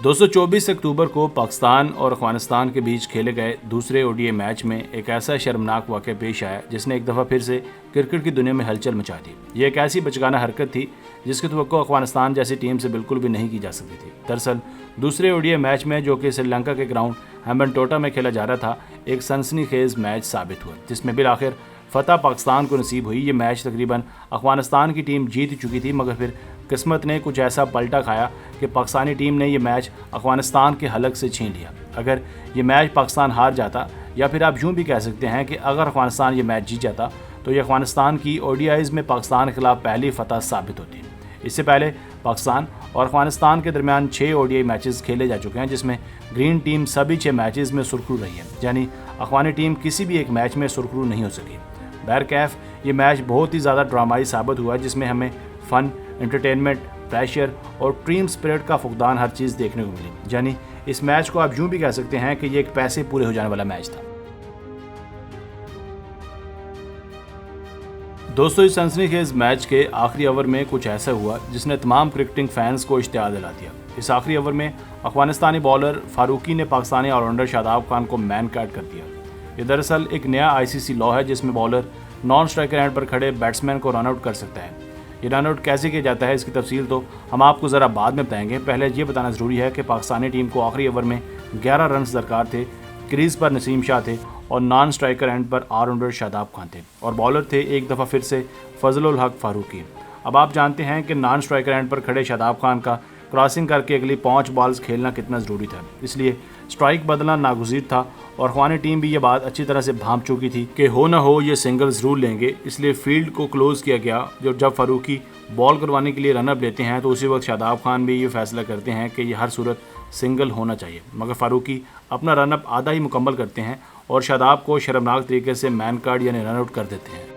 दोस्तों 24 अक्टूबर को पाकिस्तान और अफगानिस्तान के बीच खेले गए दूसरे ओडीआई मैच में एक ऐसा शर्मनाक वाक़या पेश आया जिसने एक दफ़ा फिर से क्रिकेट की दुनिया में हलचल मचा दी। ये एक ऐसी बचकाना हरकत थी जिसकी तवक्को अफगानिस्तान जैसी टीम से बिल्कुल भी नहीं की जा सकती थी। दरअसल दूसरे ओडीआई मैच में, जो कि श्रीलंका के ग्राउंड हैम्बनटोटा में खेला जा रहा था, एक सनसनीखेज मैच साबित हुआ जिसमें बिल आखिर फतह पाकिस्तान को नसीब हुई। ये मैच तकरीबन अफगानिस्तान की टीम जीत चुकी थी, मगर फिर किस्मत ने कुछ ऐसा पलटा खाया कि पाकिस्तानी टीम ने ये मैच अफगानिस्तान के हलक से छीन लिया। अगर ये मैच पाकिस्तान हार जाता, या फिर आप यूँ भी कह सकते हैं कि अगर अफगानिस्तान ये मैच जीत जाता, तो ये अफगानिस्तान की ओडीआईज़ में पाकिस्तान के खिलाफ पहली फतह साबित होती। इससे पहले पाकिस्तान और अफगानिस्तान के दरमियान 6 ओडीआई मैचेस खेले जा चुके हैं, जिसमें ग्रीन टीम सभी 6 मैचेस में सुरखरू रही है, यानी अफगानी टीम किसी भी एक मैच में सुरखरू नहीं हो सकी। बहरकैफ ये मैच बहुत ही ज़्यादा ड्रामाई साबित हुआ, जिसमें हमें फ़न, एंटरटेनमेंट, प्रेशर और टीम स्पिरिट का फुकदान हर चीज़ देखने को मिली। यानी इस मैच को आप यूँ भी कह सकते हैं कि ये एक पैसे पूरे हो जाने वाला मैच था। दोस्तों इस सनसनीखेज मैच के आखिरी ओवर में कुछ ऐसा हुआ जिसने तमाम क्रिकेटिंग फैंस को इश्तियाल दिला दिया। इस आखिरी ओवर में अफगानिस्तानी बॉलर फारूकी ने पाकिस्तानी ऑलराउंडर शादाब खान को मैन कैट कर दिया। ये दरअसल एक नया आईसीसी लॉ है जिसमें बॉलर नॉन स्ट्राइकर एंड पर खड़े बैट्समैन को रन आउट कर सकता है। ये रन आउट कैसे किया जाता है, इसकी तफसील तो हम आपको ज़रा बाद में बताएंगे। पहले ये बताना ज़रूरी है कि पाकिस्तानी टीम को आखिरी ओवर में 11 रन दरकार थे। क्रीज पर नसीम शाह थे और नॉन स्ट्राइकर एंड पर ऑलराउंडर शादाब खान थे, और बॉलर थे एक दफ़ा फिर से फजलुल हक फारूकी। अब आप जानते हैं कि नॉन स्ट्राइकर एंड पर खड़े शादाब खान का क्रॉसिंग करके अगली 5 बॉल्स खेलना कितना ज़रूरी था, इसलिए स्ट्राइक बदलना नागुज़ीर था। और अफगानी टीम भी ये बात अच्छी तरह से भांप चुकी थी कि हो ना हो ये सिंगल ज़रूर लेंगे, इसलिए फील्ड को क्लोज़ किया गया। जब फारूकी बॉल करवाने के लिए रनअप लेते हैं तो उसी वक्त शादाब खान भी ये फैसला करते हैं कि ये हर सूरत सिंगल होना चाहिए, मगर फारूकी अपना रनअप आधा ही मुकम्मल करते हैं और शादाब को शर्मनाक तरीके से मैन कार्ड यानी रनआउट कर देते हैं।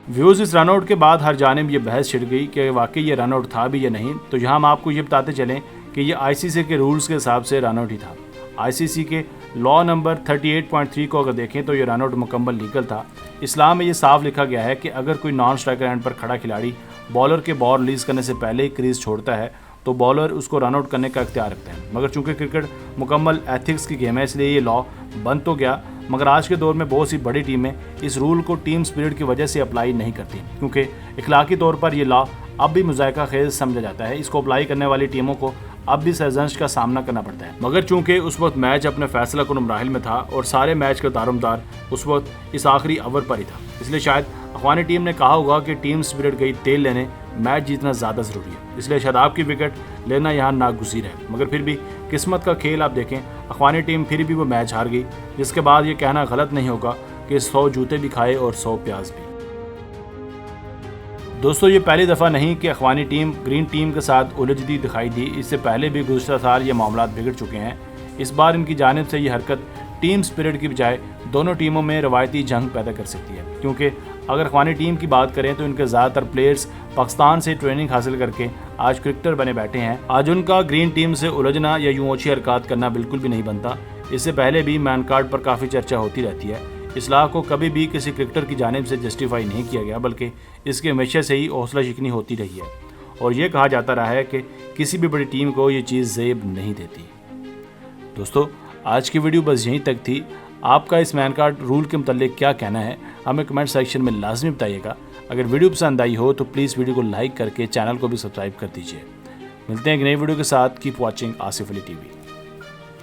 व्यूज़, इस रनआउट के बाद हर जानिब ये बहस छिड़ गई कि वाकई ये रनआउट था भी या नहीं। तो यहाँ हम आपको ये बताते चलें कि ये आईसीसी के रूल्स के हिसाब से रनआउट ही था। आईसीसी के लॉ नंबर 38.3 को अगर देखें तो ये रनआउट मुकम्मल लीगल था। इस्लाम में ये साफ लिखा गया है कि अगर कोई नॉन स्ट्राइकर एंड पर खड़ा खिलाड़ी बॉलर के बॉल रिलीज़ करने से पहले ही क्रीज छोड़ता है तो बॉलर उसको रनआउट करने का इख्तियार रखता है। मगर चूंकि क्रिकेट मुकम्मल एथिक्स की गेम है, इसलिए ये लॉ बंद तो गया, मगर आज के दौर में बहुत सी बड़ी टीमें इस रूल को टीम स्पिरिट की वजह से अप्लाई नहीं करती, क्योंकि इखलाकी तौर पर यह लॉ अब भी मुज़ायका खेज समझा जाता है। इसको अप्लाई करने वाली टीमों को अब भी सरजंश का सामना करना पड़ता है। मगर चूंकि उस वक्त मैच अपने फैसला कुन मराहिल में था और सारे मैच का दारोमदार उस वक्त इस आखिरी ओवर पर ही था, इसलिए शायद अफगानी टीम ने कहा होगा कि टीम स्पिरिट गई तेल लेने, मैच जीतना ज़्यादा ज़रूरी है, इसलिए शादाब की विकेट लेना यहाँ नागुज़ीर है। मगर फिर भी किस्मत का खेल आप देखें, अफगानी टीम फिर भी वो मैच हार गई, जिसके बाद ये कहना गलत नहीं होगा कि 100 जूते भी खाए और 100 प्याज भी। दोस्तों ये पहली दफ़ा नहीं कि अफगानी टीम ग्रीन टीम के साथ उलझती दिखाई दी। इससे पहले भी गुज़श्ता साल ये मामला बिगड़ चुके हैं। इस बार इनकी जानिब से ये हरकत टीम स्पिरिट की बजाय दोनों टीमों में रवायती जंग पैदा कर सकती है, क्योंकि अगर अफगानी टीम की बात करें तो इनके ज़्यादातर प्लेयर्स पाकिस्तान से ट्रेनिंग हासिल करके आज क्रिकेटर बने बैठे हैं। आज उनका ग्रीन टीम से उलझना या यूँ ओछी हरकत करना बिल्कुल भी नहीं बनता। इससे पहले भी मैन कार्ड पर काफ़ी चर्चा होती रहती है। इस्लाह को कभी भी किसी क्रिकेटर की जानिब से जस्टिफाई नहीं किया गया, बल्कि इसके हमेशा से ही हौसला शिकनी होती रही है और ये कहा जाता रहा है कि किसी भी बड़ी टीम को ये चीज़ ज़ेब नहीं देती। दोस्तों आज की वीडियो बस यहीं तक थी। आपका इस मैन कार्ड रूल के मुतालिक क्या कहना है हमें कमेंट सेक्शन में लाजमी बताइएगा। अगर वीडियो पसंद आई हो तो प्लीज़ वीडियो को लाइक करके चैनल को भी सब्सक्राइब कर दीजिए। मिलते हैं एक नई वीडियो के साथ। Keep watching Asif Ali TV.